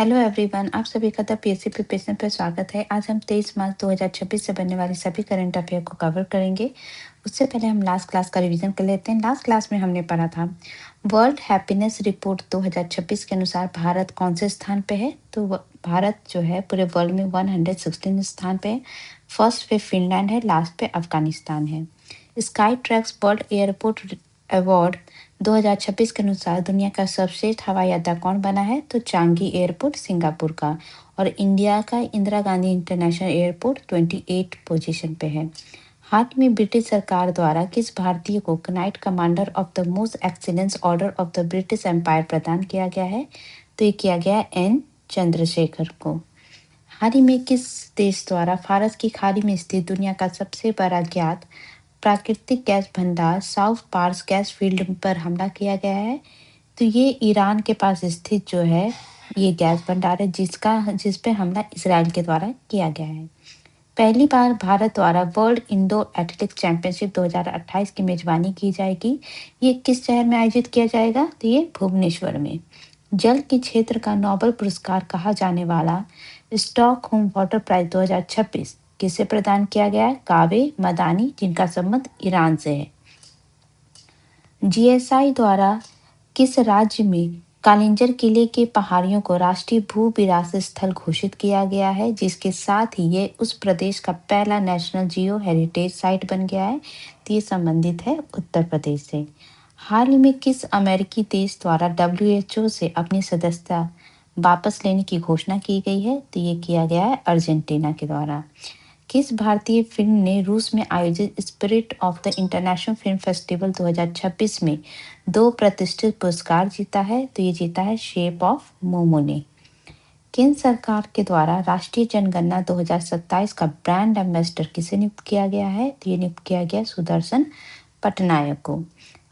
Hello everyone, आप सभी का द पीएससी प्रिपरेशन पर स्वागत है। आज हम 23 मार्च 2026 से बनने वाली सभी करंट अफेयर को कवर करेंगे। उससे पहले हम लास्ट क्लास का रिवीजन कर लेते हैं। लास्ट क्लास में हमने पढ़ा था वर्ल्ड हैप्पीनेस रिपोर्ट 2026 के अनुसार भारत कौन से स्थान पे है। तो भारत जो है पूरे वर्ल्ड में 116 स्थान पे है। फर्स्ट पे फिनलैंड है, लास्ट पे अफगानिस्तान है। Sky tracks world airport award 2026 के अनुसार दुनिया का सर्वश्रेष्ठ हवाई अड्डा कौन बना है। तो चांगी एयरपोर्ट सिंगापुर का, और इंडिया का Indira Gandhi international airport 28 position पे है। हाल में ब्रिटिश सरकार द्वारा किस भारतीय को knight commander of the most excellence order of the British empire प्रदान किया गया है। तो ये किया गया एन चंद्रशेखर को। हाल ही में किस देश द्वारा फारस की खाड़ी में स्थित दुनिया का सबसे बड़ा ज्ञात प्राकृतिक गैस भंडार साउथ पार्स गैस फील्ड पर हमला किया गया है। तो ये ईरान के पास स्थित जो है ये गैस भंडार है जिस पे हमला इसराइल के द्वारा किया गया है। पहली बार भारत द्वारा वर्ल्ड इंडोर एथलेटिक्स चैंपियनशिप 2028 की मेजबानी की जाएगी। ये किस शहर में आयोजित किया जाएगा। तो ये भुवनेश्वर में। जल के क्षेत्र का नोबेल पुरस्कार कहा जाने वाला स्टॉकहोम वाटर प्राइज 2026 किसे प्रदान किया गया है। कावे मदानी, जिनका संबंध ईरान से है। जीएसआई द्वारा किस राज्य में कालिंजर किले के पहाड़ियों को राष्ट्रीय भू विरासत स्थल घोषित किया गया है, जिसके साथ ही ये उस प्रदेश का पहला नेशनल जियो हेरिटेज साइट बन गया है। तो ये संबंधित है उत्तर प्रदेश से। हाल ही में किस अमेरिकी देश द्वारा WHO से अपनी सदस्यता वापस लेने की घोषणा की गई है। तो ये किया गया है अर्जेंटीना के द्वारा। किस भारतीय फिल्म ने रूस में आयोजित spirit of the international film festival 2026 में 2 प्रतिष्ठित पुरस्कार जीता है। तो ये जीता है शेप ऑफ मोमो ने। केंद्र सरकार के द्वारा राष्ट्रीय जनगणना 2027 का ब्रांड एम्बेसडर किसे नियुक्त किया गया है। तो ये नियुक्त किया गया सुदर्शन पटनायक को।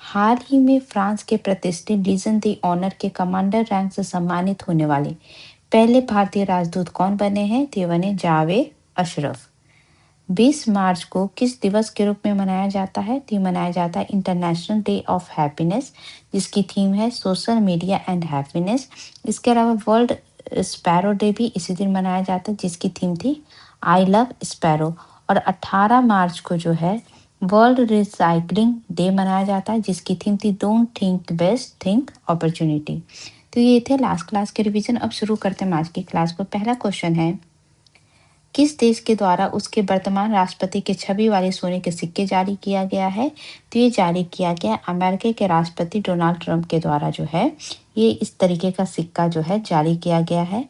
हाल ही में फ्रांस के प्रतिष्ठित लीजन दी ऑनर के कमांडर रैंक से सम्मानित होने वाले पहले भारतीय राजदूत कौन बने हैं। तो ये बने जावेद अशरफ। 20 मार्च को किस दिवस के रूप में मनाया जाता है। तो ये मनाया जाता है इंटरनेशनल डे ऑफ हैप्पीनेस, जिसकी थीम है सोशल मीडिया एंड हैप्पीनेस। इसके अलावा वर्ल्ड स्पैरो डे भी इसी दिन मनाया जाता है, जिसकी थीम थी आई लव स्पैरो। और 18 मार्च को जो है वर्ल्ड रिसाइकलिंग डे मनाया जाता है, जिसकी थीम थी don't think waste, think opportunity. तो ये थे लास्ट क्लास के रिवीजन। अब शुरू करते हैं आज की क्लास को। पहला क्वेश्चन है, किस देश के द्वारा उसके वर्तमान राष्ट्रपति के छवि वाले सोने के सिक्के जारी किया गया है। तो ये जारी किया गया अमेरिका के राष्ट्रपति डोनाल्ड ट्रंप के द्वारा जो है ये इस तरीके का सिक्का जो है जारी किया गया है।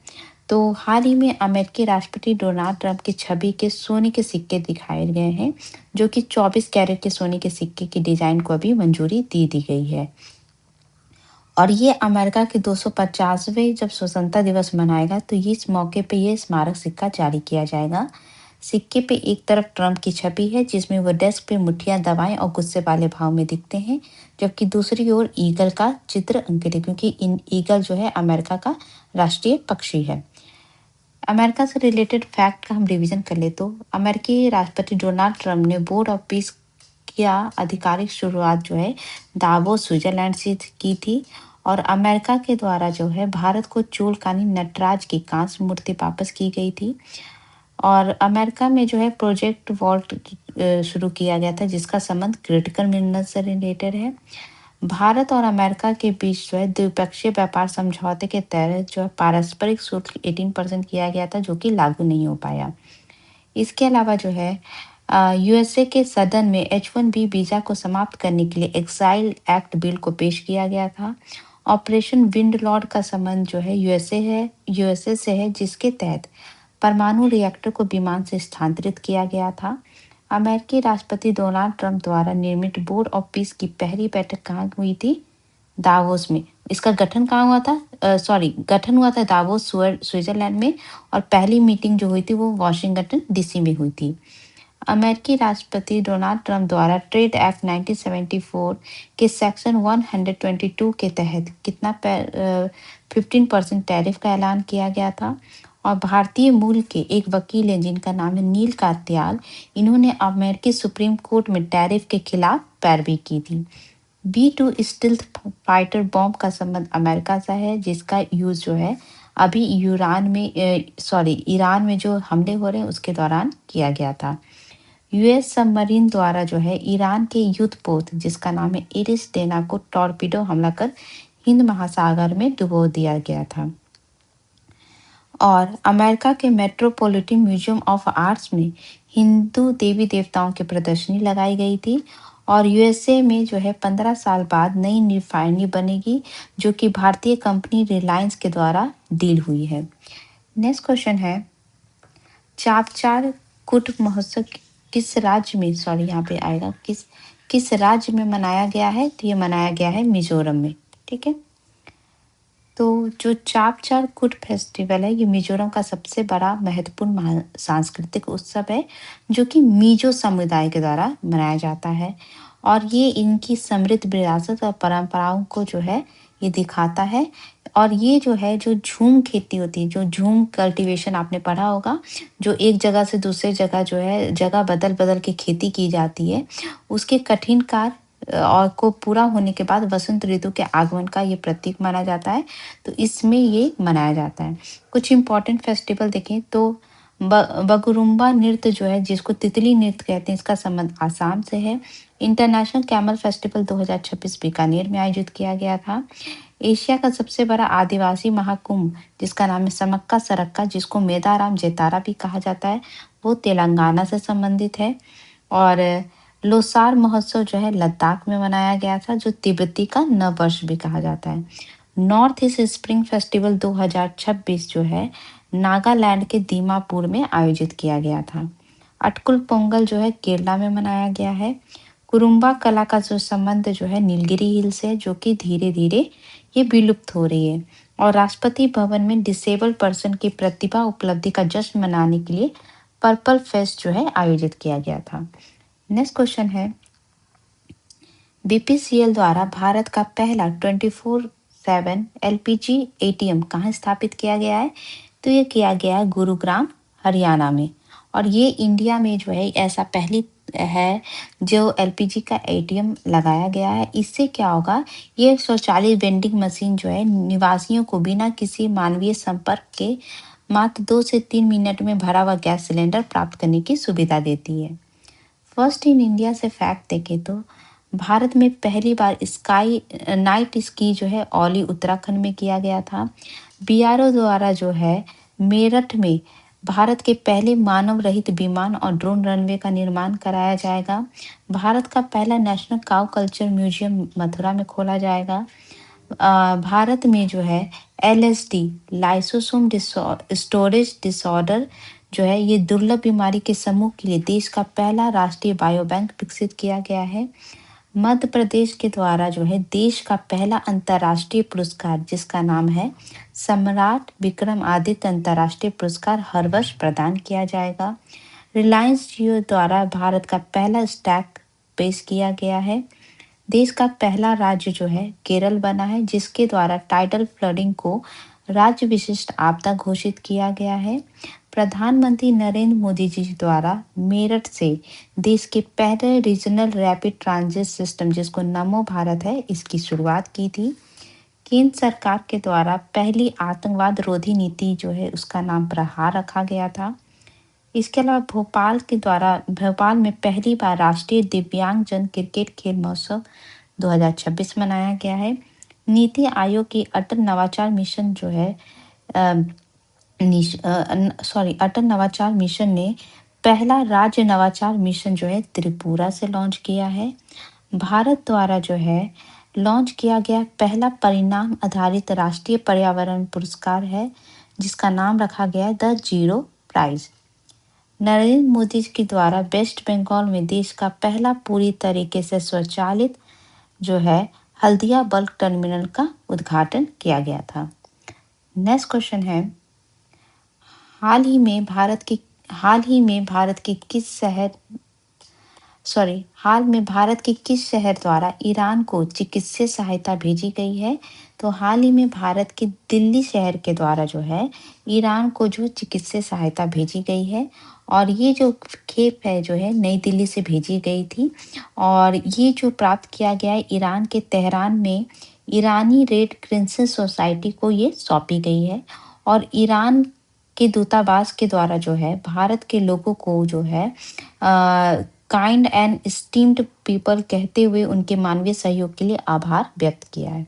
तो हाल ही में अमेरिकी राष्ट्रपति डोनाल्ड ट्रंप की छवि के सोने के सिक्के दिखाए गए हैं, जो कि 24 कैरेट के सोने के सिक्के की डिजाइन को अभी मंजूरी दी गई है। और ये अमेरिका के 250वें जब स्वतंत्रता दिवस मनाएगा तो इस मौके पे ये स्मारक सिक्का जारी किया जाएगा। सिक्के पे एक तरफ ट्रंप की छवि है, जिसमें वो डेस्क पे मुठ्ठियां दबाएं और गुस्से वाले भाव में दिखते हैं, जबकि दूसरी ओर ईगल का चित्र अंकित है, क्योंकि ईगल जो है अमेरिका का राष्ट्रीय पक्षी है। अमेरिका से रिलेटेड फैक्ट का हम रिवीजन कर ले तो अमेरिकी राष्ट्रपति डोनाल्ड ट्रंप ने बोर्ड ऑफ पीस की आधिकारिक शुरुआत जो है दावोस स्विट्जरलैंड से की थी। और अमेरिका के द्वारा जो है भारत को चोलकानी नटराज की कांस्य मूर्ति वापस की गई थी। और अमेरिका में जो है प्रोजेक्ट वॉल्ट शुरू किया गया था, जिसका संबंध क्रिटिकल मिनरल से रिलेटेड है। भारत और अमेरिका के बीच जो है द्विपक्षीय व्यापार समझौते के तहत जो है पारस्परिक शुल्क 18% किया गया था, जो कि लागू नहीं हो पाया। इसके अलावा जो है यूएसए के सदन में H1B वीजा को समाप्त करने के लिए एक्साइल एक्ट बिल को पेश किया गया था। ऑपरेशन विंड लॉर्ड का संबंध जो है यूएसए से है, जिसके तहत परमाणु रिएक्टर को विमान से स्थानांतरित किया गया था। अमेरिकी राष्ट्रपति डोनाल्ड ट्रंप द्वारा निर्मित बोर्ड ऑफ पीस की पहली बैठक कहाँ हुई थी। दावोस में। इसका गठन कहाँ हुआ था। गठन हुआ था दावोस स्विट्जरलैंड में, और पहली मीटिंग जो हुई थी वो वाशिंगटन डीसी में हुई थी। अमेरिकी राष्ट्रपति डोनाल्ड ट्रंप द्वारा ट्रेड एक्ट 1974 के सेक्शन 122 के तहत कितना 15% टैरिफ का ऐलान किया गया था। और भारतीय मूल के एक वकील हैं जिनका नाम है नील कार्त्याल, इन्होंने अमेरिकी सुप्रीम कोर्ट में टैरिफ के खिलाफ पैरवी की थी। B2 स्टिल्थ फाइटर बॉम्ब का संबंध अमेरिका से है, जिसका यूज जो है अभी ईरान में जो हमले हो रहे हैं उसके दौरान किया गया था। यूएस सबमरीन द्वारा जो है ईरान के युद्ध पोत जिसका नाम है इरिस डेना को टॉर्पीडो हमला कर हिंद महासागर में डुबो दिया गया था। और अमेरिका के मेट्रोपॉलिटन म्यूजियम ऑफ आर्ट्स में हिंदू देवी देवताओं की प्रदर्शनी लगाई गई थी। और यूएसए में जो है 15 साल बाद नई रिफाइनरी बनेगी जो कि भारतीय कंपनी रिलायंस के द्वारा डील हुई है। नेक्स्ट क्वेश्चन है, चापचार कुट महोत्सव किस राज्य में, सॉरी यहाँ पे आएगा, किस किस राज्य में मनाया गया है? तो ये मनाया गया है मिजोरम में। ठीक है, तो जो चापचार कुट फेस्टिवल है ये मिजोरम का सबसे बड़ा महत्वपूर्ण सांस्कृतिक उत्सव है जो कि मिजो समुदाय के द्वारा मनाया जाता है। और ये इनकी समृद्ध विरासत और परंपराओं को जो है ये दिखाता है। और ये जो है जो झूम खेती होती है, जो झूम कल्टीवेशन आपने पढ़ा होगा, जो एक जगह से दूसरे जगह जो है जगह बदल बदल के खेती की जाती है, उसके कठिन कार्य और को पूरा होने के बाद वसंत ऋतु के आगमन का ये प्रतीक माना जाता है। तो इसमें ये मनाया जाता है। कुछ इम्पोर्टेंट फेस्टिवल देखें तो बगुरुम्बा नृत्य जो है जिसको तितली नृत्य कहते हैं, इसका संबंध आसाम से है। इंटरनेशनल कैमल फेस्टिवल 2026 बीकानेर में आयोजित किया गया था। एशिया का सबसे बड़ा आदिवासी महाकुंभ जिसका नाम है समक्का सरक्का, जिसको मेदाराम जेतारा भी कहा जाता है, वो तेलंगाना से संबंधित है। और लोसार महोत्सव जो है लद्दाख में मनाया गया था, जो तिब्बती का नववर्ष भी कहा जाता है। नॉर्थ ईस्ट स्प्रिंग फेस्टिवल 2026 जो है नागालैंड के दीमापुर में आयोजित किया गया था। अटकुल पोंगल जो है केरला में मनाया गया है। कुरुम्बा कला का जो संबंध जो है नीलगिरी हिल से, जो कि धीरे धीरे ये विलुप्त हो रही है। और राष्ट्रपति भवन में डिसेबल पर्सन की प्रतिभा उपलब्धि का जश्न मनाने के लिए पर्पल फेस्ट जो है आयोजित किया गया था। नेक्स्ट क्वेश्चन है, बीपीसीएल द्वारा भारत का पहला 24/7 एलपीजी एटीएम कहाँ स्थापित किया गया है? तो ये किया गया है गुरुग्राम हरियाणा में। और ये इंडिया में जो है ऐसा पहली है जो एलपीजी का एटीएम लगाया गया है। इससे क्या होगा, ये स्वचालित वेंडिंग मशीन जो है निवासियों को बिना किसी मानवीय संपर्क के मात्र 2 से 3 मिनट में भरा हुआ गैस सिलेंडर प्राप्त करने की सुविधा देती है। फर्स्ट इन इंडिया से फैक्ट देखें तो भारत में पहली बार स्काई नाइट स्की जो है औली उत्तराखंड में किया गया था। बीआरओ द्वारा जो है मेरठ में भारत के पहले मानव रहित विमान और ड्रोन रनवे का निर्माण कराया जाएगा। भारत का पहला national cow culture museum Mathura में खोला जाएगा। भारत में जो है एलएसडी लाइसोसोम स्टोरेज डिसऑर्डर जो है ये दुर्लभ बीमारी के समूह के लिए देश का पहला राष्ट्रीय बायोबैंक विकसित किया गया है। मध्य प्रदेश के द्वारा जो है देश का पहला अंतर्राष्ट्रीय पुरस्कार जिसका नाम है सम्राट विक्रमादित्य अंतर्राष्ट्रीय पुरस्कार हर वर्ष प्रदान किया जाएगा। रिलायंस जियो द्वारा भारत का पहला स्टैक पेश किया गया है। देश का पहला राज्य जो है केरल बना है, जिसके द्वारा टाइडल फ्लडिंग को राज्य विशिष्ट आपदा घोषित किया गया है। प्रधानमंत्री नरेंद्र मोदी जी द्वारा मेरठ से देश के पहले रीजनल रैपिड ट्रांजिट सिस्टम जिसको नमो भारत है इसकी शुरुआत की थी। केंद्र सरकार के द्वारा पहली आतंकवाद रोधी नीति जो है उसका नाम प्रहार रखा गया था। इसके अलावा भोपाल में पहली बार राष्ट्रीय दिव्यांगजन क्रिकेट खेल महोत्सव 2026 मनाया गया है। नीति आयोग की अटल नवाचार मिशन जो है अटल नवाचार मिशन ने पहला राज्य नवाचार मिशन जो है त्रिपुरा से लॉन्च किया है। भारत द्वारा जो है लॉन्च किया गया पहला परिणाम आधारित राष्ट्रीय पर्यावरण पुरस्कार है जिसका नाम रखा गया है the zero prize. Narendra Modi के द्वारा वेस्ट बंगाल में देश का पहला पूरी तरीके से स्वचालित जो है हल्दिया बल्क टर्मिनल का उद्घाटन किया गया था। नेक्स्ट क्वेश्चन है, हाल ही में भारत के किस शहर द्वारा ईरान को चिकित्सीय सहायता भेजी गई है? तो हाल ही में भारत के दिल्ली शहर के द्वारा जो है ईरान को जो चिकित्सीय सहायता भेजी गई है। और ये जो खेप है जो है नई दिल्ली से भेजी गई थी। और ये जो प्राप्त किया गया है ईरान के तेहरान में ईरानी रेड क्रिसेंट सोसाइटी को ये सौंपी गई है। और ईरान के दूतावास के द्वारा जो है भारत के लोगों को जो है काइंड एंड स्टीम्ड पीपल कहते हुए उनके मानवीय सहयोग के लिए आभार व्यक्त किया है।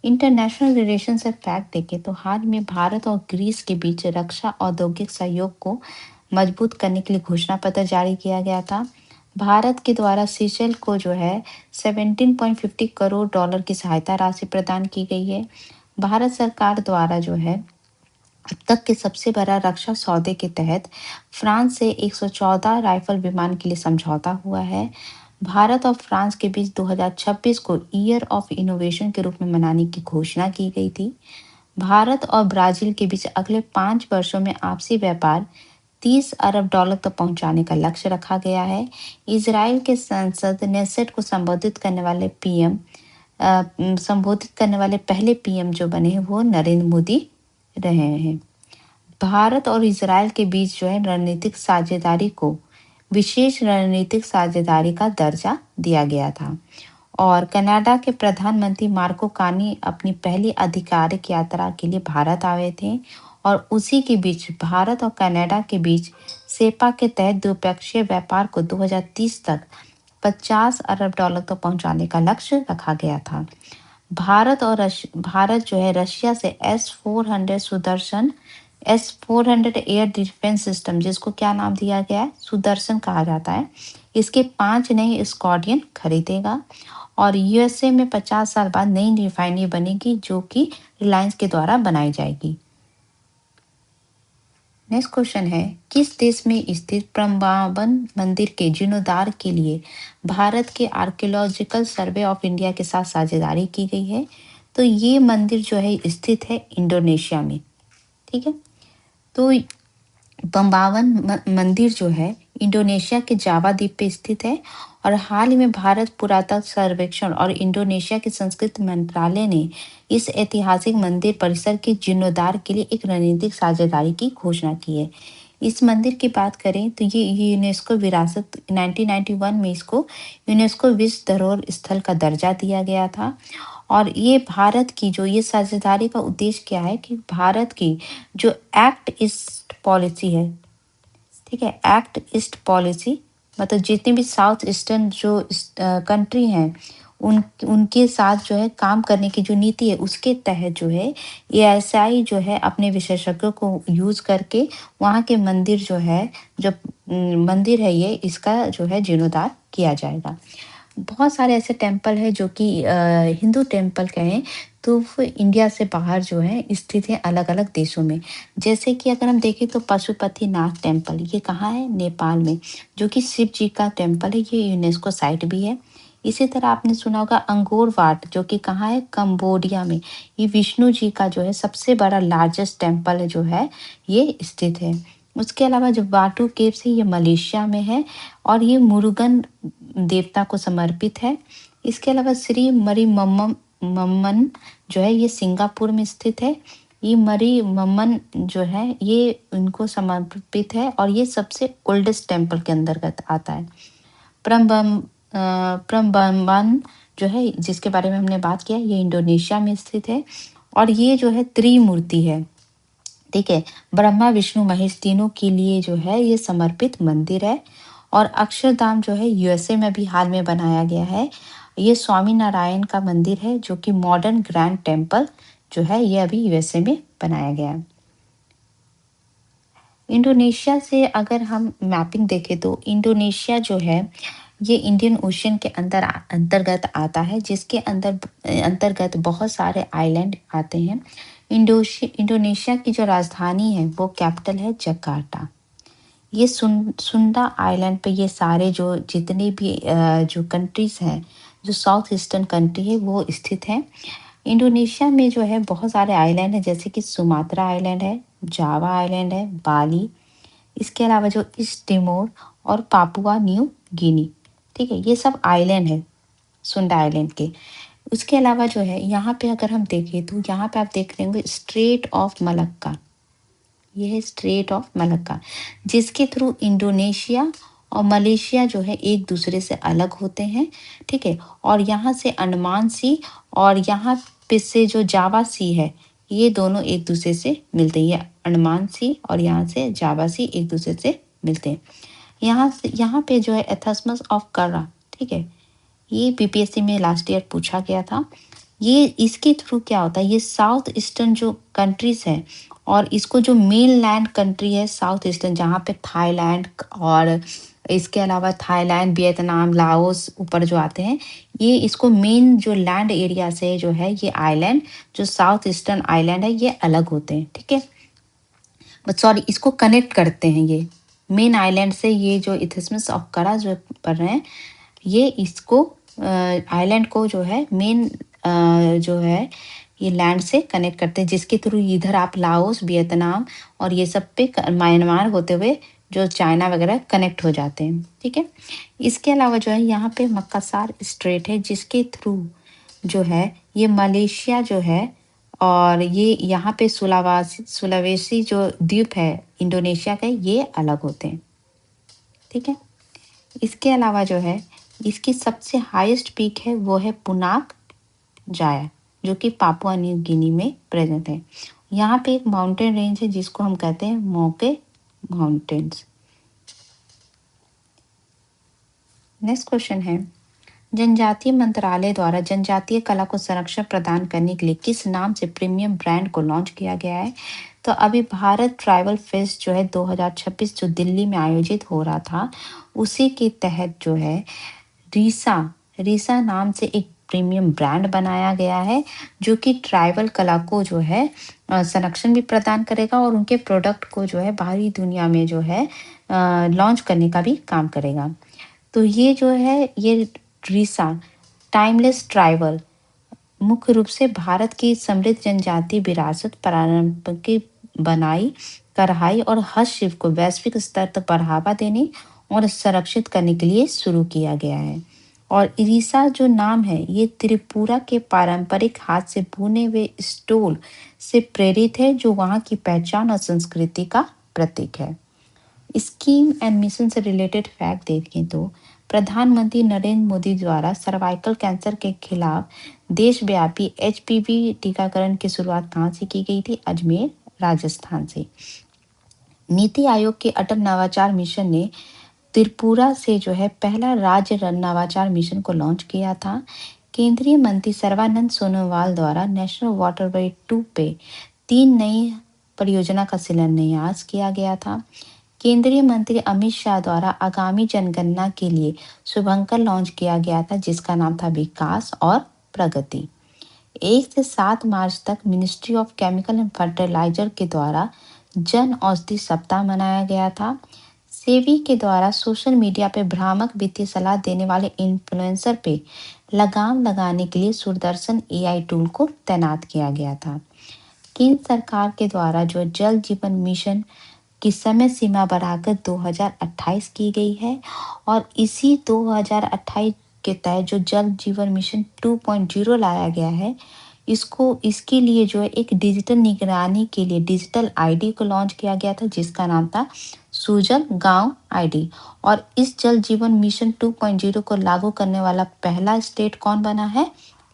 इंटरनेशनल रिलेशन से फैक्ट देखें तो हाल में भारत और ग्रीस के बीच रक्षा औद्योगिक सहयोग को मजबूत करने के लिए घोषणा पत्र जारी किया गया था। भारत के द्वारा सीशेल को जो है 17.50 करोड़ डॉलर की सहायता राशि प्रदान की गई है। भारत सरकार द्वारा जो है अब तक के सबसे बड़ा रक्षा सौदे के तहत फ्रांस से 114 राइफल विमान के लिए समझौता हुआ है। भारत और फ्रांस के बीच 2026 को ईयर ऑफ इनोवेशन के रूप में मनाने की घोषणा की गई थी। भारत और ब्राजील के बीच अगले 5 वर्षों में आपसी व्यापार 30 अरब डॉलर तक पहुंचाने का लक्ष्य रखा गया है। इजराइल के संसद नेसेट को संबोधित करने वाले पहले पीएम जो बने हैं वो नरेंद्र मोदी रहे हैं। भारत और इजराइल के बीच जो है रणनीतिक साझेदारी को विशेष रणनीतिक साझेदारी का दर्जा दिया गया था। और कनाडा के प्रधानमंत्री मार्को कार्नी अपनी पहली आधिकारिक यात्रा के लिए भारत आए थे और उसी के बीच भारत और कनाडा के बीच सेपा के तहत द्विपक्षीय व्यापार को 2030 तक 50 अरब डॉलर तक पहुंचाने का लक्ष्य रखा गया था। भारत जो है रशिया से S-400 एयर डिफेंस सिस्टम जिसको क्या नाम दिया गया है सुदर्शन कहा जाता है, इसके 5 नए स्क्वाड्रन खरीदेगा और यूएसए में 50 साल बाद नई रिफाइनरी बनेगी जो कि रिलायंस के द्वारा बनाई जाएगी। नेक्स्ट क्वेश्चन है किस देश में स्थित प्रम्बावन मंदिर के जीर्णोद्धार के लिए भारत के आर्कियोलॉजिकल सर्वे ऑफ इंडिया के साथ साझेदारी की गई है? तो ये मंदिर जो है स्थित है इंडोनेशिया में। ठीक है, तो बम्बावन मंदिर जो है इंडोनेशिया के जावा द्वीप पे स्थित है और हाल ही में भारत पुरातत्व सर्वेक्षण और इंडोनेशिया के संस्कृति मंत्रालय ने इस ऐतिहासिक मंदिर परिसर के जीर्णोद्धार के लिए एक रणनीतिक साझेदारी की घोषणा की है। इस मंदिर की बात करें तो ये यूनेस्को विरासत 1991 में इसको यूनेस्को विश्व धरोहर स्थल का दर्जा दिया गया था। और ये भारत की जो ये साझेदारी का उद्देश्य क्या है कि भारत की जो एक्ट ईस्ट पॉलिसी है, ठीक है, एक्ट ईस्ट पॉलिसी मतलब जितने भी साउथ ईस्टर्न जो कंट्री हैं उनके साथ जो है काम करने की जो नीति है उसके तहत जो है एएसआई जो है अपने विशेषज्ञों को यूज करके वहाँ के मंदिर जो है जो मंदिर है ये इसका जो है जीर्णोद्धार किया जाएगा। बहुत सारे ऐसे टेम्पल है जो कि हिंदू टेम्पल कहें तो वो इंडिया से बाहर जो है स्थित है अलग अलग देशों में। जैसे कि अगर हम देखें तो पशुपतिनाथ टेम्पल ये कहाँ है नेपाल में, जो कि शिव जी का टेम्पल है, ये यूनेस्को साइट भी है। इसी तरह आपने सुना होगा अंगोर वाट जो कि कहाँ है कंबोडिया में, ये विष्णु जी का जो है सबसे बड़ा लार्जेस्ट टेम्पल जो है ये स्थित है। उसके अलावा जो वाटू केव्स है ये मलेशिया में है और ये मुरुगन देवता को समर्पित है। इसके अलावा श्री मरी मम्मन जो है ये सिंगापुर में स्थित है। ये मरी मम्मन जो है ये उनको समर्पित है और ये सबसे ओल्डेस्ट टेम्पल के अंतर्गत आता है। प्रम्बन जो है जिसके बारे में हमने बात किया ये इंडोनेशिया में स्थित है और ये जो है त्रिमूर्ति है। ठीक है, ब्रह्मा विष्णु महेश तीनों के लिए जो है ये समर्पित मंदिर है। और अक्षरधाम जो है यूएसए में भी हाल में बनाया गया है। ये स्वामी नारायण का मंदिर है जो कि मॉडर्न ग्रैंड टेम्पल जो है ये अभी यूएसए में बनाया गया है। इंडोनेशिया से अगर हम मैपिंग देखें तो इंडोनेशिया जो है ये इंडियन ओशियन के अंतर्गत आता है जिसके अंतर्गत बहुत सारे आइलैंड आते हैं। इंडोनेशिया की जो राजधानी है वो कैपिटल है जकार्ता। ये सुंडा आइलैंड पे ये सारे जो जितने भी जो कंट्रीज हैं जो साउथ ईस्टर्न कंट्री है वो स्थित हैं। इंडोनेशिया में जो है बहुत सारे आइलैंड हैं जैसे कि सुमात्रा आइलैंड है, जावा आइलैंड है, बाली, इसके अलावा जो ईस्ट तिमोर और पापुआ न्यू गिनी। ठीक है, ये सब आइलैंड है सुंडा आइलैंड के। उसके अलावा जो है यहाँ पे अगर हम देखें तो यहाँ पे आप देख रहे होंगे स्ट्रेट ऑफ मलक्का, ये है स्ट्रेट ऑफ मलक्का जिसके थ्रू इंडोनेशिया और मलेशिया जो है एक दूसरे से अलग होते हैं। ठीक है, और यहाँ से अंडमान सी और यहाँ पे से जो जावा सी है ये दोनों एक दूसरे से मिलते हैं। ये अंडमान सी और यहाँ से जावा सी एक दूसरे से मिलते हैं। यहाँ पे जो है एथस्मस ऑफ कर्रा, ठीक है, ये बीपीएससी में लास्ट ईयर पूछा गया था। ये इसके थ्रू क्या होता है, ये साउथ ईस्टर्न जो कंट्रीज है और इसको जो मेन लैंड कंट्री है साउथ ईस्टर्न, जहाँ पे थाईलैंड और इसके अलावा थाईलैंड, वियतनाम, लाओस ऊपर जो आते हैं, ये इसको मेन जो लैंड एरिया से जो है ये आइलैंड, जो साउथ ईस्टर्न आइलैंड है, ये अलग होते हैं, ठीक है। बट सॉरी, इसको कनेक्ट करते हैं, ये मेन आइलैंड से ये जो इथिस्मस ऑफ करा जो पढ़ रहे हैं, ये इसको आइलैंड को जो है मेन जो है ये लैंड से कनेक्ट करते हैं, जिसके थ्रू इधर आप लाओस, वियतनाम और ये सब पे म्यांमार होते हुए जो चाइना वगैरह कनेक्ट हो जाते हैं, ठीक है। इसके अलावा जो है यहाँ पे मक्कासार स्ट्रेट है, जिसके थ्रू जो है ये मलेशिया जो है और ये यहाँ पे सुलावेसी जो द्वीप है इंडोनेशिया का, ये अलग होते हैं, ठीक है। इसके अलावा जो है इसकी सबसे हाईएस्ट पीक है वो है पुनाक जाया, जो कि पापुआ न्यू गिनी में प्रेजेंट है। यहाँ पे एक माउंटेन रेंज है जिसको हम कहते हैं मोके माउंटेन्स। नेक्स्ट क्वेश्चन है, जनजातीय मंत्रालय द्वारा जनजातीय कला को संरक्षण प्रदान करने के लिए किस नाम से प्रीमियम ब्रांड को लॉन्च किया गया है? तो अभी भारत ट्राइबल फेस्ट जो है 2026 जो दिल्ली में आयोजित हो रहा था, उसी के तहत जो है रीसा रीसा नाम से एक प्रीमियम ब्रांड बनाया गया है, जो कि ट्राइबल कला को जो है संरक्षण भी प्रदान करेगा और उनके प्रोडक्ट को जो है बाहरी दुनिया में जो है लॉन्च करने का भी काम करेगा। तो ये जो है ये रीसा टाइमलेस ट्राइबल मुख्य रूप से भारत की समृद्ध जनजातीय विरासत, पारंपरिक बनाई, कढ़ाई और हस्तशिल्प को वैश्विक स्तर तक बढ़ावा देने और संरक्षित करने के लिए शुरू किया गया है। और इरिसा जो नाम है ये त्रिपुरा के पारंपरिक हाथ से बुने हुए स्टोल से प्रेरित है, जो वहाँ की पहचान और संस्कृति का प्रतीक है। स्कीम एंड मिशन से रिलेटेड फैक्ट देखें तो प्रधानमंत्री नरेंद्र मोदी द्वारा सर्वाइकल कैंसर के खिलाफ देशव्यापी एचपीवी टीकाकरण की शुरुआत कहाँ से की गई थी? अजमेर, राजस्थान से। नीति आयोग के अटल नवाचार मिशन ने त्रिपुरा से जो है पहला राज्य नवाचार मिशन को लॉन्च किया था। केंद्रीय मंत्री सर्बानंद सोनोवाल द्वारा नेशनल वाटरवे 2 पे 3 नई परियोजना का शिलान्यास किया गया था। केंद्रीय मंत्री अमित शाह द्वारा आगामी जनगणना के लिए शुभंकर लॉन्च किया गया था, जिसका नाम था विकास और प्रगति। 1 से 7 मार्च तक ministry of chemical and fertiliser के द्वारा जन औषधि सप्ताह मनाया गया था। सेबी के द्वारा सोशल मीडिया पे भ्रामक वित्तीय सलाह देने वाले इन्फ्लुएंसर पे लगाम लगाने के लिए सूरदर्शन एआई टूल को तैनात किया गया था। केंद्र सरकार के द्वारा जो जल जीवन मिशन की समय सीमा बढ़ाकर 2028 की गई है और इसी 2028 के तहत जो जल जीवन मिशन 2.0 लाया गया है, इसके लिए जो है एक डिजिटल निगरानी के लिए डिजिटल आईडी को लॉन्च किया गया था, जिसका नाम था सुजल गांव आईडी। और इस जल जीवन मिशन 2.0 को लागू करने वाला पहला स्टेट कौन बना है?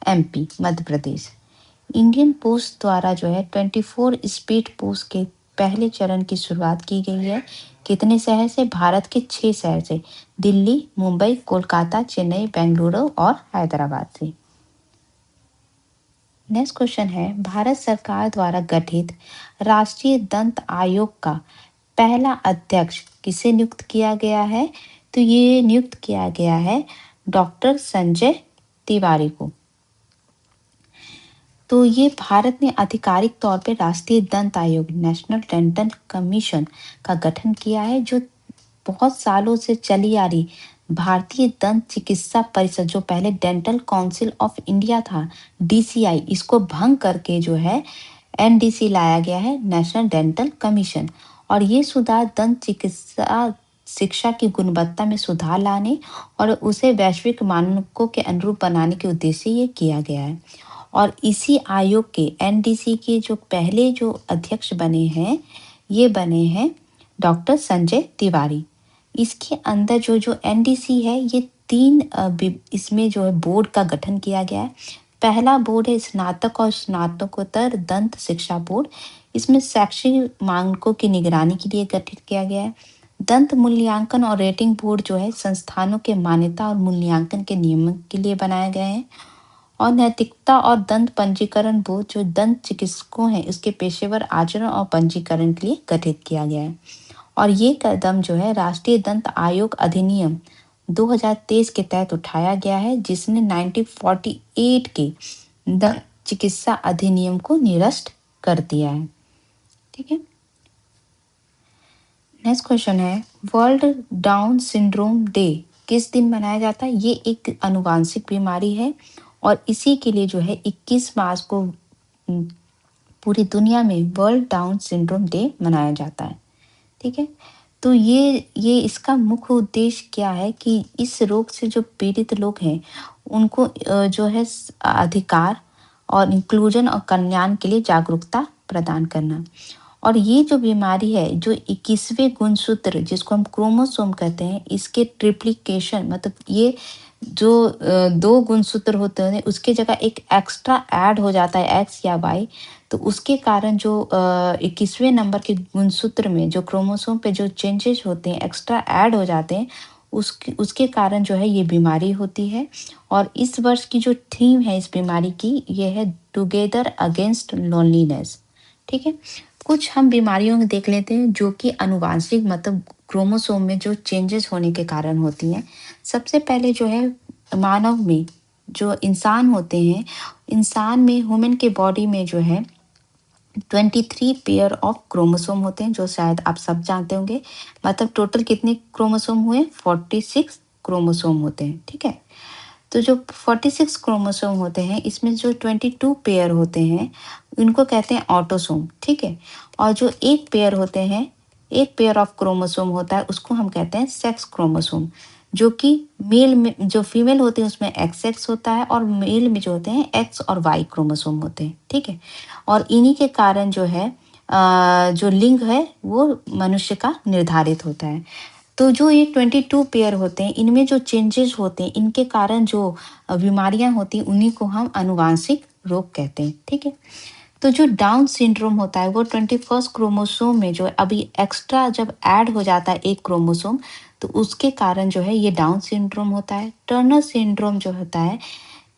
MP, Madhya Pradesh. Indian post द्वारा जो है 24 स्पीड पोस्ट के पहले चरण की शुरुआत की गई है। कितने शहर से? भारत के 6 शहर से, दिल्ली, मुंबई, कोलकाता, चेन्नई, बेंगलुरु और हैदराबाद से। नेक्स्ट क्वेश्चन है, भारत सरकार द्वारा गठित राष्ट्रीय दंत आयोग का पहला अध्यक्ष किसे नियुक्त किया गया है? तो ये नियुक्त किया गया है डॉक्टर संजय तिवारी को। तो ये भारत ने आधिकारिक तौर पे राष्ट्रीय दंत आयोग नेशनल डेंटल कमीशन का गठन किया है, जो बहुत सालों से चली आ रही भारतीय दंत चिकित्सा परिषद, जो पहले डेंटल काउंसिल ऑफ इंडिया था डीसीआई, इसको भंग करके जो है एनडीसी लाया गया है, नेशनल डेंटल कमीशन। और ये सुधार दंत चिकित्सा शिक्षा की गुणवत्ता में सुधार लाने और उसे वैश्विक मानकों के अनुरूप बनाने के उद्देश्य से ये किया गया है। और इसी आयोग के एनडीसी के जो पहले जो अध्यक्ष बने हैं, ये बने हैं डॉक्टर संजय तिवारी। इसके अंदर जो जो एनडीसी है, ये 3 इसमें जो है बोर्ड का गठन किया गया है। पहला बोर्ड है स्नातक और स्नातकोत्तर दंत शिक्षा बोर्ड। इसमें शैक्षिक मानकों की निगरानी के लिए गठित किया गया है। दंत मूल्यांकन और रेटिंग बोर्ड जो है संस्थानों के मान्यता और मूल्यांकन के नियमों के लिए बनाए गए हैं। और नैतिकता और दंत पंजीकरण बोर्ड जो दंत चिकित्सकों हैं उसके पेशेवर आचरण और पंजीकरण के लिए गठित किया गया है। और ये कदम जो है राष्ट्रीय दंत आयोग अधिनियम 2023 के तहत उठाया गया है, जिसने 1948 के दंत चिकित्सा अधिनियम को निरस्त कर दिया है। ठीक है। नेक्स्ट क्वेश्चन है, वर्ल्ड डाउन सिंड्रोम डे किस दिन मनाया जाता है? ये एक आनुवांशिक बीमारी है और इसी के लिए जो है 21 मार्च को पूरी दुनिया में वर्ल्ड डाउन सिंड्रोम डे मनाया जाता है। ठीक है। तो ये इसका मुख्य उद्देश्य क्या है कि इस रोग से जो पीड़ित लोग हैं उनको जो है अधिकार और इंक्लूजन और कल्याण के लिए जागरूकता प्रदान करना। और ये जो बीमारी है जो 21वें गुणसूत्र जिसको हम क्रोमोसोम कहते हैं, इसके ट्रिप्लिकेशन मतलब ये जो 2 गुणसूत्र होते हैं उसके जगह एक एक्स्ट्रा ऐड हो जाता है एक्स या वाई। तो उसके कारण जो 21वें नंबर के गुणसूत्र में जो क्रोमोसोम पे जो चेंजेस होते हैं एक्स्ट्रा ऐड हो जाते हैं, उसके कारण जो है ये बीमारी होती है। और इस वर्ष की जो थीम है इस बीमारी की ये है टुगेदर अगेंस्ट लोनलीनेस। ठीक है। कुछ हम बीमारियों में देख लेते हैं जो कि आनुवांशिक मतलब क्रोमोसोम में जो चेंजेस होने के कारण होती हैं। सबसे पहले जो है मानव में जो इंसान होते हैं, इंसान में ह्यूमन के बॉडी में जो है 23 पेयर ऑफ क्रोमोसोम होते हैं, जो शायद आप सब जानते होंगे। मतलब टोटल कितने क्रोमोसोम हुए? 46 क्रोमोसोम होते हैं। ठीक है। तो जो 46 क्रोमोसोम होते हैं इसमें जो 22 पेयर होते हैं उनको कहते हैं ऑटोसोम। ठीक है। और जो एक पेयर होते हैं, एक पेयर ऑफ क्रोमोसोम होता है उसको हम कहते हैं सेक्स क्रोमोसोम। जो कि मेल में जो फीमेल होते हैं उसमें एक्स एक्स होता है और मेल में जो होते हैं एक्स और वाई क्रोमोसोम होते हैं। ठीक है। और इन्हीं के कारण जो है जो लिंग है वो मनुष्य का निर्धारित होता है। तो जो ये 22 पेयर होते हैं इनमें जो चेंजेस होते हैं इनके कारण जो बीमारियां होती हैं उन्हीं को हम आनुवांशिक रोग कहते हैं। ठीक है। तो जो डाउन सिंड्रोम होता है वो 21st क्रोमोसोम में जो है अभी एक्स्ट्रा जब ऐड हो जाता है एक क्रोमोसोम, तो उसके कारण जो है ये डाउन सिंड्रोम होता है। टर्नर सिंड्रोम जो होता है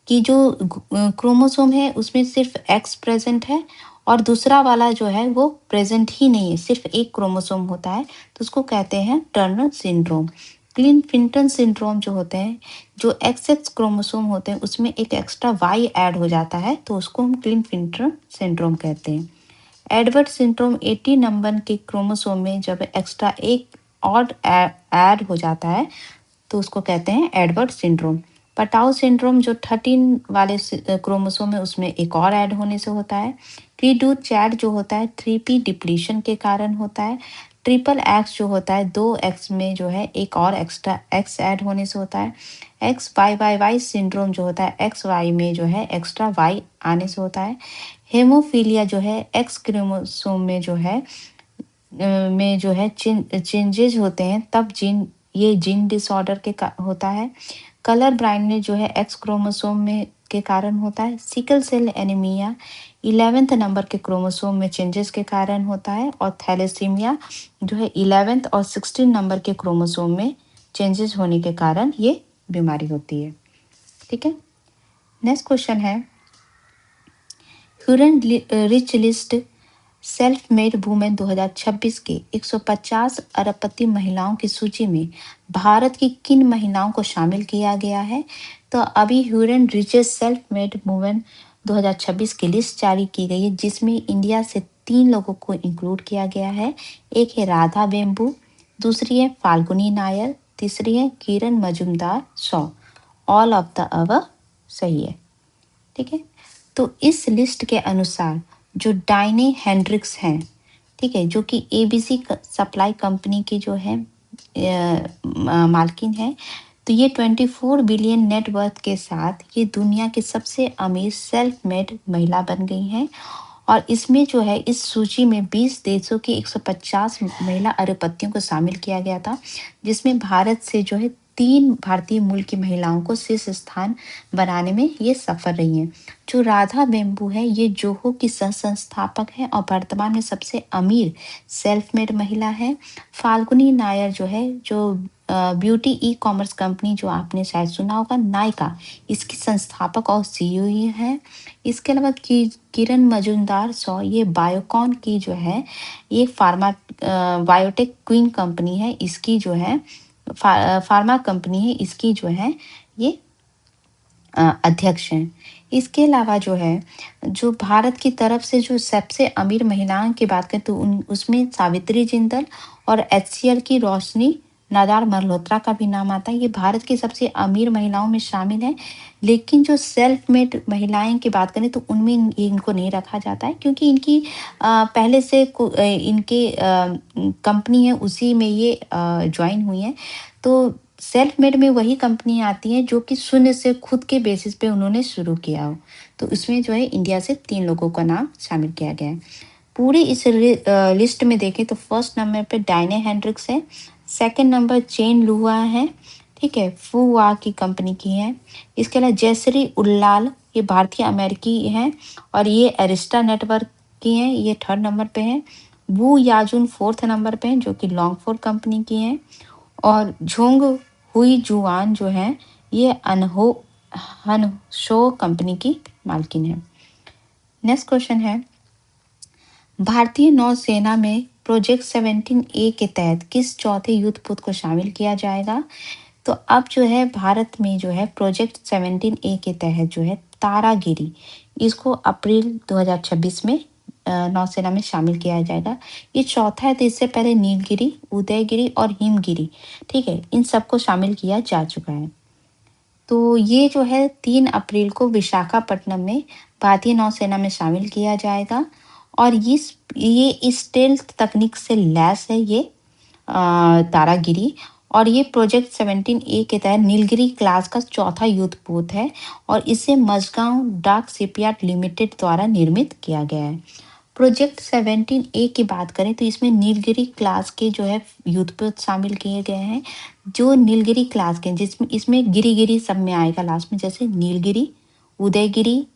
कि जो क्रोमोसोम है उसमें सिर्फ एक्स प्रेजेंट है और दूसरा वाला जो है वो प्रेजेंट ही नहीं है, सिर्फ एक क्रोमोसोम होता है, तो उसको कहते हैं टर्नर सिंड्रोम। क्लिन-फिल्टन सिंड्रोम जो होते हैं, जो एक्स एक्स क्रोमोसोम होते हैं उसमें एक एक्स्ट्रा वाई ऐड हो जाता है, तो उसको हम क्लिन-फिल्टन सिंड्रोम कहते हैं। एडवर्ड सिंड्रोम 80 नंबर के क्रोमोसोम में जब एक्स्ट्रा एक ऑड ऐड हो जाता है तो उसको कहते हैं एडवर्ड सिंड्रोम। पटाउ सिंड्रोम जो 13 वाले क्रोमोसोम है उसमें एक और ऐड होने से होता है। क्री-डू चैट जो होता है 3p डिप्लीशन के कारण होता है। ट्रिपल एक्स जो होता है 2 एक्स में जो है एक और एक्स्ट्रा एक्स ऐड होने से होता है। X Y Y Y syndrome जो होता है एक्स वाई में जो है एक्स्ट्रा वाई आने से होता है। हेमोफीलिया जो है एक्स क्रोमोसोम में जो है चेंजेस होते हैं तब जीन डिसऑर्डर के होता है। कलर ब्लाइंडनेस जो है एक्स क्रोमोसोम में के कारण होता है। Sickle cell anaemia 11th number के क्रोमोसोम में चेंजेस के कारण होता है। और थैलेसीमिया जो है 11th और 16 नंबर के क्रोमोसोम में चेंजेस होने के कारण ये बीमारी होती है। ठीक है। नेक्स्ट क्वेश्चन है, Hurun rich list self made women 2026 के 150 अरबपति महिलाओं की सूची में भारत की किन महिलाओं को शामिल किया गया है? तो अभी Hurun richest self made women 2026 की लिस्ट जारी की गई है जिसमें इंडिया से 3 लोगों को इंक्लूड किया गया है। एक है राधा बेम्बू, दूसरी है फाल्गुनी नायर, तीसरी है Kiran Mazumdar Shaw. All of the above सही है। ठीक है। तो इस लिस्ट के अनुसार जो डाइने हेंड्रिक्स हैं, ठीक है, जो कि एबीसी सप्लाई कंपनी की जो है मालकिन है, तो ये 24 बिलियन नेटवर्थ के साथ ये दुनिया की सबसे अमीर सेल्फ मेड महिला बन गई हैं। और इसमें जो है इस सूची में 20 देशों की 150 महिला अरबपतियों को शामिल किया गया था, जिसमें भारत से जो है 3 भारतीय मूल की महिलाओं को शीर्ष स्थान बनाने में ये सफल रही हैं। जो राधा बेम्बू है, ये जोहो की सह-संस्थापक है और वर्तमान में सबसे अमीर सेल्फ मेड महिला है। फाल्गुनी नायर जो है, जो ब्यूटी ई-कॉमर्स कंपनी जो आपने शायद सुना होगा, नायका, इसकी संस्थापक और सीईओ ये हैं। इसके अलावा किरण मजूमदार शॉ, ये बायोकॉन की जो है, ये बायोटेक क्वीन कंपनी है, इसकी जो है फार्मा कंपनी है, इसकी जो है ये अध्यक्ष हैं। इसके अलावा जो है, जो भारत की तरफ से जो सबसे अमीर महिलाओं की बात करें तो उन उसमें सावित्री जिंदल और एचसीएल की रोशनी नादार मल्होत्रा का भी नाम आता है। ये भारत की सबसे अमीर महिलाओं में शामिल हैं। लेकिन जो सेल्फ मेड महिलाएं की बात करें तो उनमें इनको नहीं रखा जाता है, क्योंकि इनकी पहले से इनके कंपनी है, उसी में ये ज्वाइन हुई हैं। तो सेल्फ मेड में वही कंपनी आती हैं जो कि शून्य से खुद के बेसिस पे उन्होंने शुरू किया हो। तो उसमें जो है इंडिया से 3 लोगों का नाम शामिल किया गया है। पूरी इस लिस्ट में देखें तो फर्स्ट नंबर पे डायने हेंड्रिक्स है, सेकंड नंबर चेन लुआ है, ठीक है, फुआ की कंपनी की है। इसके अलावा जयश्री उल्लाल, ये भारतीय अमेरिकी हैं और ये एरिस्टा नेटवर्क की हैं, ये थर्ड नंबर पे हैं। वू याजुन फोर्थ नंबर पे हैं, जो कि लॉन्गफोर कंपनी की हैं। और झोंग हुई जुआन जो है, ये हनशो कंपनी की मालकिन है। नेक्स्ट क्वेश्चन है, भारतीय नौसेना में प्रोजेक्ट 17A के तहत किस चौथे युद्धपोत को शामिल किया जाएगा? तो अब जो है भारत में जो है प्रोजेक्ट 17A के तहत जो है तारागिरी, इसको अप्रैल 2026 में नौसेना में शामिल किया जाएगा। ये चौथा है, तो इससे पहले नीलगिरी, उदयगिरी और हिमगिरी, ठीक है, इन सबको शामिल किया जा चुका है। तो ये जो है 3 अप्रैल को विशाखापट्टनम में भारतीय नौसेना में शामिल किया जाएगा और ये स्टेल्थ तकनीक से लैस है ये तारागिरी। और ये प्रोजेक्ट 17A के तहत नीलगिरी क्लास का चौथा युद्धपोत है और इसे मझगांव डाक शिपयार्ड लिमिटेड द्वारा निर्मित किया गया है। प्रोजेक्ट 17A की बात करें तो इसमें नीलगिरी क्लास के जो है युद्धपोत शामिल किए गए हैं। जो नीलगिरी क्लास के, जिसमें इसमें गिरी सब में आएगा लास्ट में, जैसे नीलगिरी, उदयगिरी,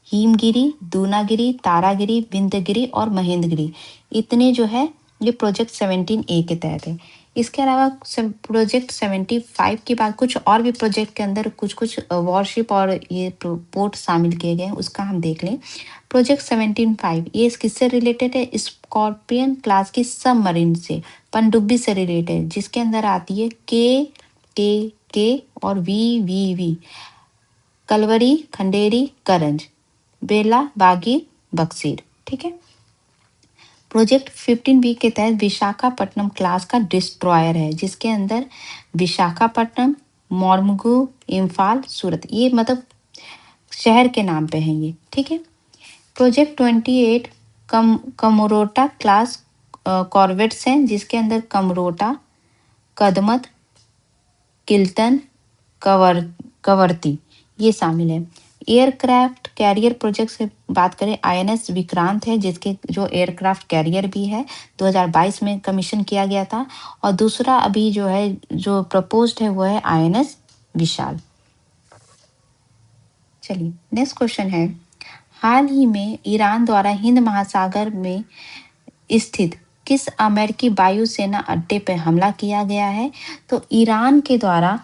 हिमगिरी, दूनागिरी, तारागिरी, विंध्यगिरी और महेंद्रगिरी, इतने जो है ये प्रोजेक्ट 17A के तहत है। इसके अलावा प्रोजेक्ट 75 की बात, कुछ और भी प्रोजेक्ट के अंदर कुछ कुछ वॉरशिप और ये पोर्ट शामिल किए गए हैं, उसका हम देख लें। प्रोजेक्ट 17-5 ये किससे रिलेटेड है? स्कॉर्पियन क्लास की सबमरीन से, पनडुब्बी से रिलेटेड, जिसके अंदर आती है के और वी, कलवरी, खंडेरी, करंज, बेला, बागी, बक्सीर, ठीक है। प्रोजेक्ट 15B के तहत विशाखापट्टनम क्लास का डिस्ट्रॉयर है, जिसके अंदर विशाखापट्टनम, मोरमुगु, इम्फाल, सूरत, ये मतलब शहर के नाम पे हैं ये, ठीक है। प्रोजेक्ट 28 कमरोटा क्लास कॉर्वेट्स हैं, जिसके अंदर कमरोटा, कदमत, किल्टन, कवर्ती ये शामिल है। एयरक्राफ्ट कैरियर प्रोजेक्ट से बात करें, आईएनएस विक्रांत है, जिसके जो एयरक्राफ्ट कैरियर भी है, 2022 में कमीशन किया गया था। और दूसरा अभी जो है जो प्रपोज्ड है वो है आईएनएस विशाल। चलिए नेक्स्ट क्वेश्चन है, हाल ही में ईरान द्वारा हिंद महासागर में स्थित किस अमेरिकी वायुसेना अड्डे पर हमला किया गया है? तो ईरान के द्वारा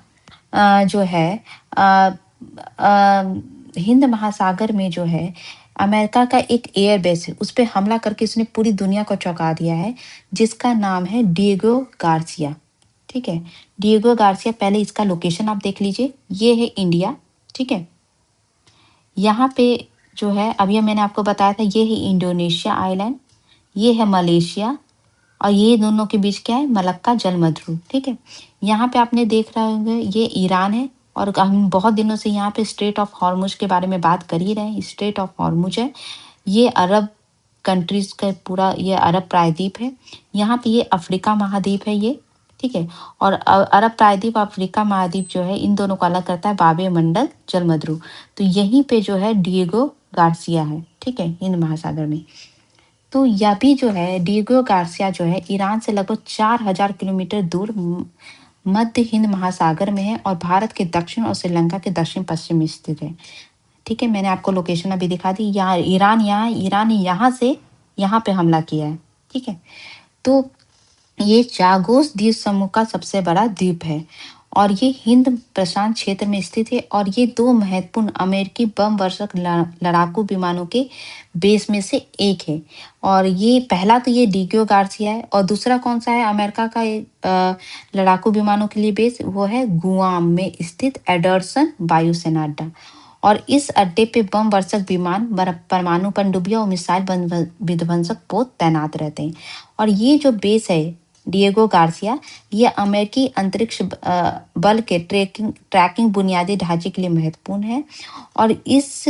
जो है हिंद महासागर में जो है अमेरिका का एक एयर बेस है, उस पर हमला करके उसने पूरी दुनिया को चौंका दिया है, जिसका नाम है डिएगो गार्सिया, ठीक है। डिएगो गार्सिया, पहले इसका लोकेशन आप देख लीजिए, ये है इंडिया, ठीक है। यहाँ पे जो है अभी मैंने आपको बताया था, ये है इंडोनेशिया आइलैंड, ये है मलेशिया और ये दोनों के बीच क्या है? मलक्का जलमध्रु, ठीक है। यहाँ पे आपने देख रहे होंगे ये ईरान है और हम बहुत दिनों से यहाँ पे स्ट्रेट ऑफ हॉर्मुज के बारे में बात कर ही रहे हैं। स्ट्रेट ऑफ हॉर्मुज है, ये अरब कंट्रीज का पूरा ये अरब प्रायद्वीप है। यहाँ पे ये अफ्रीका महाद्वीप है ये, ठीक है। और अरब प्रायद्वीप अफ्रीका महाद्वीप जो है, इन दोनों को अलग करता है वायव्य मंडल जलमध्रु। तो यहीं पे जो है डिएगो गार्सिया है, ठीक है, हिंद महासागर में। तो यह भी जो है डिएगो गार्सिया जो है ईरान से लगभग 4000 किलोमीटर दूर मध्य हिंद महासागर में है और भारत के दक्षिण और श्रीलंका के दक्षिण पश्चिम में स्थित है। ठीक है, मैंने आपको लोकेशन अभी दिखा दी। ईरान ने यहाँ से यहाँ पे हमला किया है। ठीक है, तो ये चागोस द्वीप समूह का सबसे बड़ा द्वीप है और ये हिंद प्रशांत क्षेत्र में स्थित है और ये दो महत्वपूर्ण अमेरिकी बम वर्षक लड़ाकू विमानों के बेस में से एक है। और ये पहला तो ये डिग्यो गार्सिया है और दूसरा कौन सा है अमेरिका का लड़ाकू विमानों के लिए बेस, वो है गुआम में स्थित एडर्सन वायुसेना अड्डा। और इस अड्डे पे बम वर्षक विमान, परमाणु पनडुब्बियां और मिसाइल विध्वंसक पोत तैनात रहते हैं। और ये जो बेस है डिएगो गार्सिया, ये अमेरिकी अंतरिक्ष बल के ट्रैकिंग बुनियादी ढांचे के लिए महत्वपूर्ण है। और इस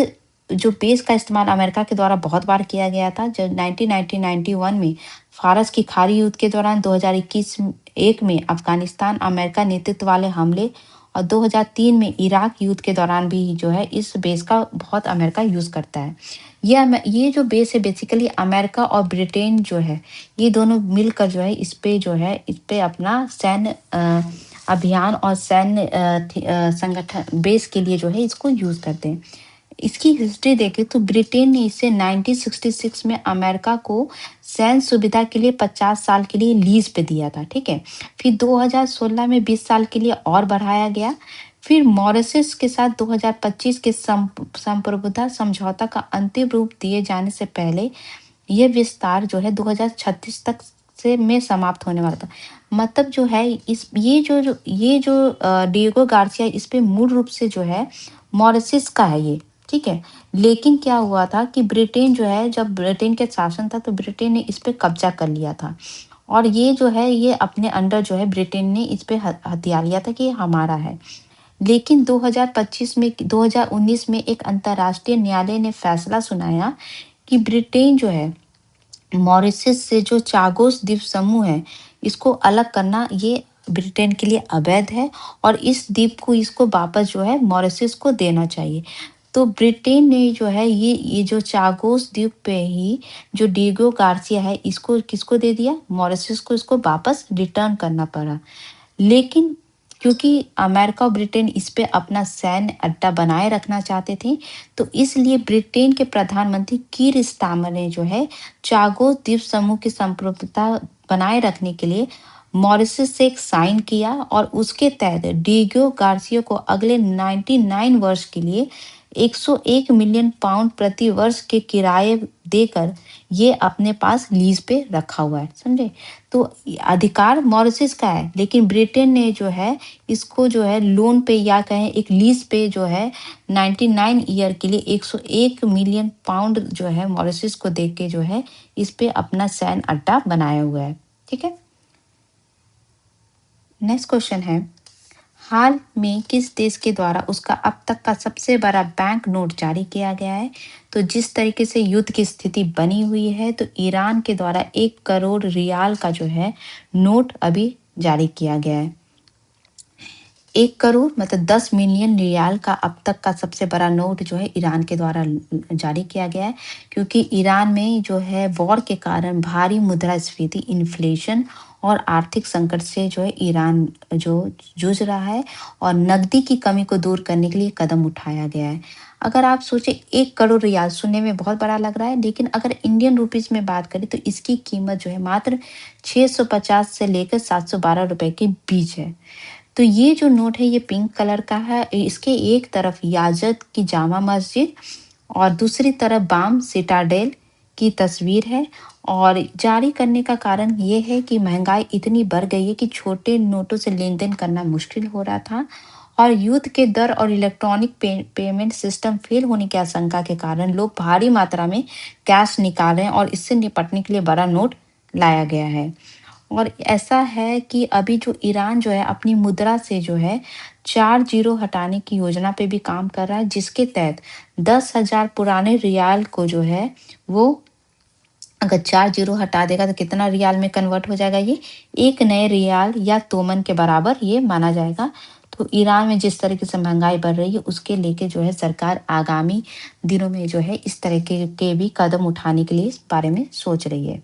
जो बेस का इस्तेमाल अमेरिका के द्वारा बहुत बार किया गया था। जब 1991 में फारस की खाड़ी युद्ध के दौरान, 2021 में अफगानिस्तान अमेरिका नेतृत्व वाले हमले और 2003 में इराक युद्ध के दौरान भी जो है इस बेस का बहुत अमेरिका यूज करता है। ये जो बेस है बेसिकली अमेरिका और ब्रिटेन जो है ये दोनों मिलकर जो है इस पे अपना सैन्य अभियान और सैन्य संगठन बेस के लिए जो है इसको यूज करते हैं। इसकी हिस्ट्री देखें तो ब्रिटेन ने इसे 1966 में अमेरिका को सैन्य सुविधा के लिए 50 साल के लिए लीज पे दिया था। ठीक है, फिर 2016 में 20 साल के लिए और बढ़ाया गया। फिर मॉरिशस के साथ 2025 के संप्रभुता समझौता का अंतिम रूप दिए जाने से पहले यह विस्तार जो है 2036 तक से में समाप्त होने वाला था। मतलब जो है इस ये जो डिएगो गार्सिया इस पे मूल रूप से जो है मॉरिशस का है ये। ठीक है, लेकिन क्या हुआ था कि ब्रिटेन जो है, जब ब्रिटेन के शासन था तो ब्रिटेन ने इस पे कब्जा कर लिया था और ये जो है ये अपने अंडर जो है ब्रिटेन ने इस पे हथिया लिया था कि ये हमारा है। लेकिन 2019 में एक अंतर्राष्ट्रीय न्यायालय ने फैसला सुनाया कि ब्रिटेन जो है मॉरिशस से जो चागोस द्वीप समूह है इसको अलग करना ये ब्रिटेन के लिए अवैध है और इस द्वीप को इसको वापस जो है मॉरिशस को देना चाहिए। तो ब्रिटेन ने जो है ये जो चागोस द्वीप पे ही जो डिएगो गार्सिया है इसको किसको दे दिया, मॉरिशस को इसको वापस रिटर्न करना पड़ा। लेकिन क्योंकि अमेरिका और ब्रिटेन इस पे अपना सैन्य अड्डा बनाए रखना चाहते थे तो इसलिए ब्रिटेन के प्रधानमंत्री कीर स्टारमर ने जो है चागोस द्वीप समूह की संप्रभुता बनाए रखने के लिए मॉरिशस से एक साइन किया और उसके तहत डिएगो गार्सिया को अगले 99 वर्ष के लिए 101 मिलियन पाउंड प्रति वर्ष के किराए देकर ये अपने पास लीज पे रखा हुआ है। समझे, तो अधिकार मॉरिशस का है लेकिन ब्रिटेन ने जो है इसको जो है लोन पे या कहें एक लीज पे जो है 99 ईयर के लिए 101 मिलियन पाउंड जो है मॉरिशस को दे के जो है इस पे अपना सैन्य अड्डा बनाया हुआ है। ठीक है, नेक्स्ट क्वेश्चन है, हाल में किस देश के द्वारा उसका अब तक का सबसे बड़ा बैंक नोट जारी किया गया है? तो जिस तरीके से युद्ध की स्थिति बनी हुई है तो ईरान के द्वारा 1 करोड़ रियाल का जो है नोट अभी जारी किया गया है। 1 करोड़ मतलब 10 मिलियन रियाल का अब तक का सबसे बड़ा नोट जो है ईरान के द्वारा जारी किया गया है, क्योंकि ईरान में जो है वॉर के कारण भारी मुद्रास्फीति, इन्फ्लेशन और आर्थिक संकट से जो है ईरान जो जूझ रहा है और नकदी की कमी को दूर करने के लिए कदम उठाया गया है। अगर आप सोचे 1 करोड़ रियाल सुनने में बहुत बड़ा लग रहा है, लेकिन अगर इंडियन रुपीस में बात करें तो इसकी कीमत जो है मात्र 650 से लेकर 712 रुपए के बीच है। तो ये जो नोट है ये पिंक कलर का है। इसके एक तरफ याजद की जामा मस्जिद और दूसरी तरफ बाम सिटाडेल की तस्वीर है। और जारी करने का कारण ये है कि महंगाई इतनी बढ़ गई है कि छोटे नोटों से लेन देन करना मुश्किल हो रहा था और युद्ध के दर और इलेक्ट्रॉनिक पेमेंट सिस्टम फेल होने की आशंका के कारण लोग भारी मात्रा में कैश निकाल रहे हैं और इससे निपटने के लिए बड़ा नोट लाया गया है। और ऐसा है कि अभी जो ईरान जो है अपनी मुद्रा से जो है 4 जीरो हटाने की योजना पे भी काम कर रहा है, जिसके तहत 10,000 पुराने रियाल को जो है वो अगर 4 जीरो हटा देगा तो कितना रियाल में कन्वर्ट हो जाएगा, ये एक नए रियाल या तोमन के बराबर ये माना जाएगा। तो ईरान में जिस तरीके से महंगाई बढ़ रही है उसके लेके जो है सरकार आगामी दिनों में जो है इस तरह के भी कदम उठाने के लिए इस बारे में सोच रही है।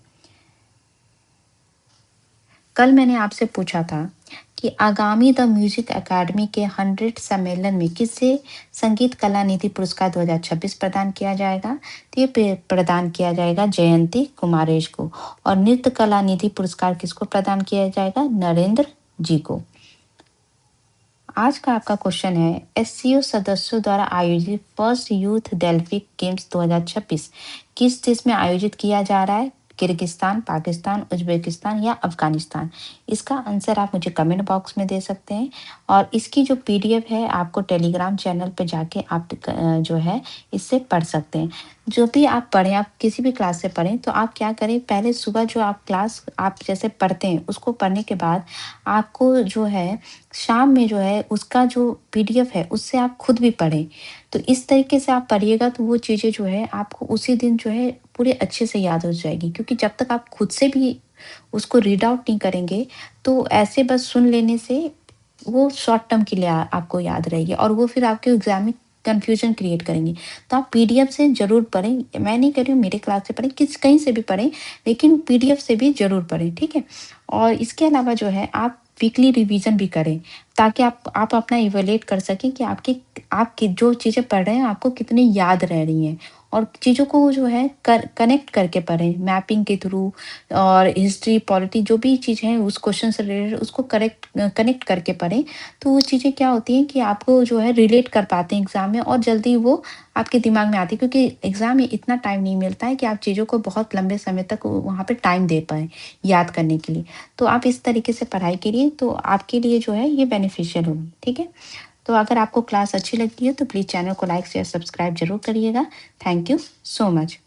कल मैंने आपसे पूछा था कि आगामी द म्यूजिक एकेडमी के 100 सम्मेलन में किसे संगीत कला निधि पुरस्कार 2026 प्रदान किया जाएगा? तो ये प्रदान किया जाएगा जयंती कुमारेश को। और नृत्य कला निधि पुरस्कार किसको प्रदान किया जाएगा? नरेंद्र जी को। आज का आपका क्वेश्चन है, एससीओ सदस्यों द्वारा आयोजित फर्स्ट यूथ डेल्फिक गेम्स 2026 किस देश में आयोजित किया जा रहा है? किर्गिस्तान, पाकिस्तान, उज्बेकिस्तान या अफगानिस्तान? इसका आंसर आप मुझे कमेंट बॉक्स में दे सकते हैं। और इसकी जो पीडीएफ है आपको टेलीग्राम चैनल पे जाके आप जो है इससे पढ़ सकते हैं। जो भी आप पढ़ें, आप किसी भी क्लास से पढ़ें, तो आप क्या करें, पहले सुबह जो आप क्लास आप जैसे पढ़ते हैं उसको पढ़ने के बाद आपको जो है शाम में जो है उसका जो पीडीएफ है उससे आप खुद भी पढ़ें। तो इस तरीके से आप पढ़िएगा तो वो चीज़ें जो है आपको उसी दिन जो है पूरे अच्छे से याद हो जाएगी, क्योंकि जब तक आप खुद से भी उसको रीड आउट नहीं करेंगे तो ऐसे बस सुन लेने से वो शॉर्ट टर्म के लिए आपको याद रहेगी और वो फिर आपके एग्जाम में कंफ्यूजन क्रिएट करेंगी। तो आप पीडीएफ से ज़रूर पढ़ें। मैं नहीं कह रही हूँ मेरे क्लास से पढ़ें, किस कहीं से भी पढ़ें, लेकिन पीडीएफ से भी ज़रूर पढ़ें, ठीक है? और इसके अलावा जो है आप वीकली रिवीजन भी करें, ताकि आप अपना इवैल्यूएट कर सकें कि आपकी जो चीज़ें पढ़ रहे हैं आपको कितनी याद रह रही हैं। और चीज़ों को जो है कनेक्ट करके पढ़ें मैपिंग के थ्रू। और हिस्ट्री, पॉलिटी जो भी चीज़ है उस क्वेश्चन से रिलेटेड उसको कनेक्ट करके पढ़ें। तो वो चीज़ें क्या होती हैं कि आपको जो है रिलेट कर पाते हैं एग्ज़ाम में और जल्दी वो आपके दिमाग में आती है, क्योंकि एग्ज़ाम में इतना टाइम नहीं मिलता है कि आप चीज़ों को बहुत लंबे समय तक वहाँ पे टाइम दे पाएँ याद करने के लिए। तो आप इस तरीके से पढ़ाई करिए तो आपके लिए जो है ये बेनिफिशियल होगी, ठीक है? तो अगर आपको क्लास अच्छी लगती है तो प्लीज़ चैनल को लाइक, शेयर, सब्सक्राइब ज़रूर करिएगा। Thank you so much.